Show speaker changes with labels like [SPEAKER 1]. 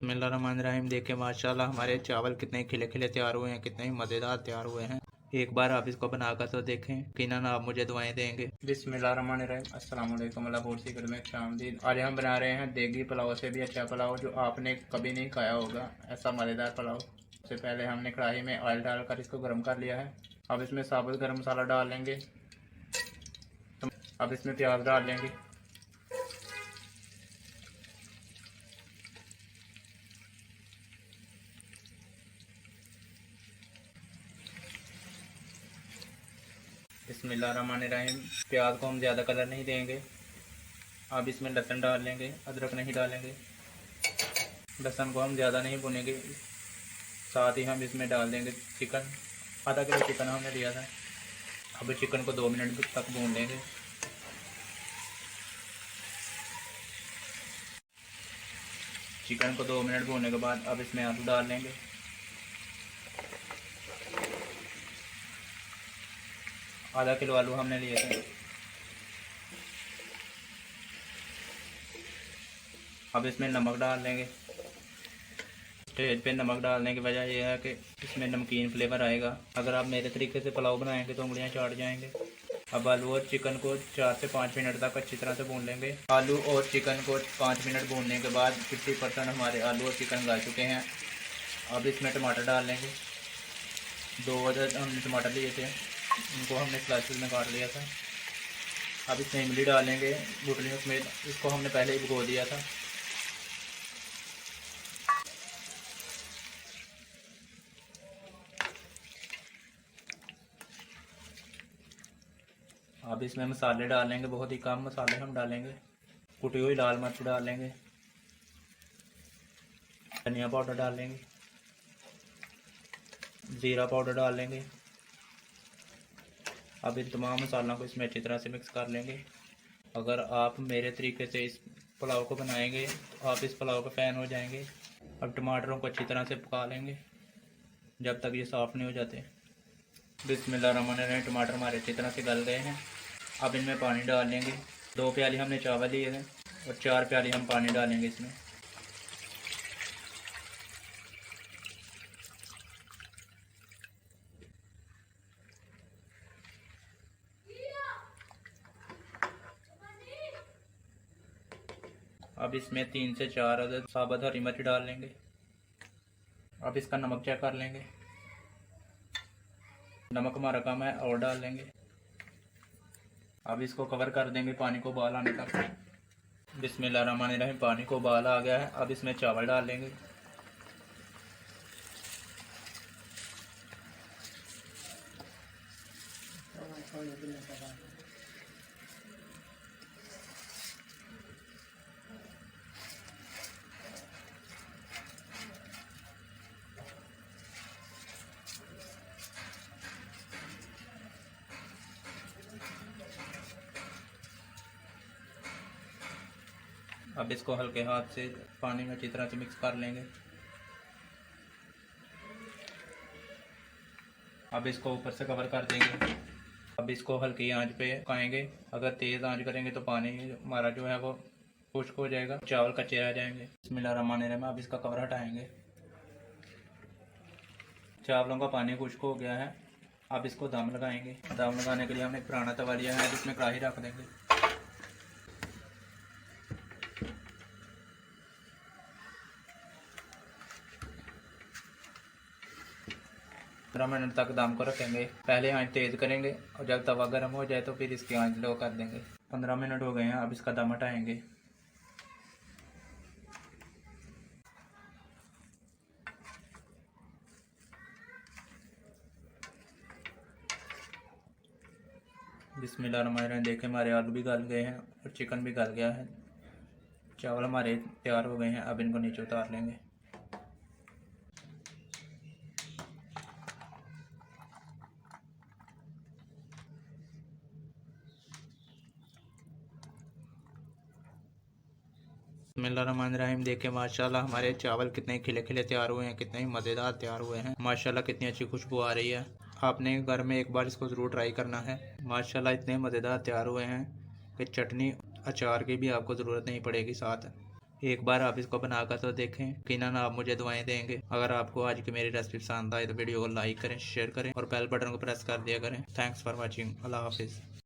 [SPEAKER 1] बिस्मिल्लाहिर्रहमानिर्रहीम। देखे माशाल्लाह हमारे चावल कितने खिले खिले तैयार हुए हैं, कितने ही मज़ेदार तैयार हुए हैं। एक बार आप इसको बनाकर तो देखें, यकीनन आप मुझे दुआएं देंगे। बिस्मिल्लाहिर्रहमानिर्रहीम। अस्सलाम वालेकुम अल्लाह में शामदीद। आज हम बना रहे हैं देगी पुलाव से भी अच्छा पुलाव, जो आपने कभी नहीं खाया होगा, ऐसा मज़ेदार पुलाव। सबसे पहले हमने कढ़ाई में ऑयल डालकर इसको गर्म कर लिया है। अब इसमें साबुत गर्म मसाला डाल लेंगे। अब इसमें प्याज डाल लेंगे। बिस्मिल्लाहिर्रहमानिर्रहीम। प्याज को हम ज़्यादा कलर नहीं देंगे। अब इसमें लहसुन डाल लेंगे, अदरक नहीं डालेंगे। लहसुन को हम ज़्यादा नहीं भुनेंगे। साथ ही हम इसमें डाल देंगे चिकन। आधा किलो चिकन हमने लिया था। अब चिकन को 2 मिनट तक भून लेंगे। चिकन को 2 मिनट भूनने के बाद अब इसमें आलू डाल लेंगे। आधा किलो आलू हमने लिए थे। अब इसमें नमक डाल लेंगे। स्टेज पे नमक डालने की वजह यह है कि इसमें नमकीन फ्लेवर आएगा। अगर आप मेरे तरीके से पुलाव बनाएंगे तो उंगलियां चाट जाएंगे। अब आलू और चिकन को 4 से 5 मिनट तक अच्छी तरह से भून लेंगे। आलू और चिकन को 5 मिनट भूनने के बाद 50% हमारे आलू और चिकन गल चुके हैं। अब इसमें टमाटर डाल लेंगे। 2 अदद हमने टमाटर लिए थे, उनको हमने स्लाइसेस में काट लिया था। अब इसमें इमली डालेंगे गुठलियों समेत। इसको हमने पहले ही भिगो दिया था। अब इसमें मसाले डालेंगे, बहुत ही कम मसाले हम डालेंगे। कुटी हुई लाल मिर्च डालेंगे, धनिया पाउडर डालेंगे, ज़ीरा पाउडर डालेंगे। अब इन तमाम मसालों को इसमें अच्छी तरह से मिक्स कर लेंगे। अगर आप मेरे तरीके से इस पुलाव को बनाएंगे तो आप इस पुलाव का फ़ैन हो जाएंगे। अब टमाटरों को अच्छी तरह से पका लेंगे जब तक ये साफ़ नहीं हो जाते। बिस्मिल्लाहिर्रहमानिर्रहीम। टमाटर हमारे अच्छी तरह से गल गए हैं। अब इनमें पानी डाल लेंगे। 2 प्याली हमने चावल लिए हैं और 4 प्याली हम पानी डालेंगे इसमें। अब इसमें 3 से 4 अदद साबुत हरी मिर्च डाल लेंगे। अब इसका नमक चेक कर लेंगे। नमक हमारा कम है और डाल लेंगे। अब इसको कवर कर देंगे पानी को उबाल आने तक। बिस्मिल्लाहिर्रहमानिर्रहीम। पानी को उबाल आ गया है। अब इसमें चावल डाल लेंगे। अब इसको हल्के हाथ से पानी में अच्छी तरह से मिक्स कर लेंगे। अब इसको ऊपर से कवर कर देंगे। अब इसको हल्की आंच पे पकाएंगे। अगर तेज़ आंच करेंगे तो पानी हमारा जो है वो खुश्क हो जाएगा, चावल कच्चे रह जाएंगे। बिस्मिल्लाहिर्रहमानिर्रहीम। अब इसका कवर हटाएंगे। चावलों का पानी खुश्क हो गया है। अब इसको दम लगाएंगे। दम लगाने के लिए हमने एक पुराना तवा लिया है, जिसमें कढ़ाई रख देंगे। 15 मिनट तक दम को रखेंगे। पहले आंच तेज़ करेंगे और जब तवा गर्म हो जाए तो फिर इसकी आंच लो कर देंगे। 15 मिनट हो गए हैं। अब इसका दम हटाएंगे। बिस्मिल्लाहिर्रहमानिर्रहीम। देखें हमारे आलू भी गल गए हैं और चिकन भी गल गया है। चावल हमारे तैयार हो गए हैं। अब इनको नीचे उतार लेंगे। बिस्मिल्लाहिर्रहमानिर्रहीम। देखें माशाल्लाह हमारे चावल कितने खिले खिले तैयार हुए हैं, कितने ही मज़ेदार तैयार हुए हैं। माशाल्लाह कितनी अच्छी खुशबू आ रही है। आपने घर में एक बार इसको ज़रूर ट्राई करना है। माशाल्लाह इतने मज़ेदार तैयार हुए हैं कि चटनी अचार की भी आपको ज़रूरत नहीं पड़ेगी साथ। एक बार आप इसको बनाकर तो देखें, यकीनन आप मुझे दुआएं देंगे। अगर आपको आज की मेरी रेसिपी पसंद आए तो वीडियो को लाइक करें, शेयर करें और बेल बटन को प्रेस कर दिया करें। Thanks for watching. अल्लाह हाफिज़।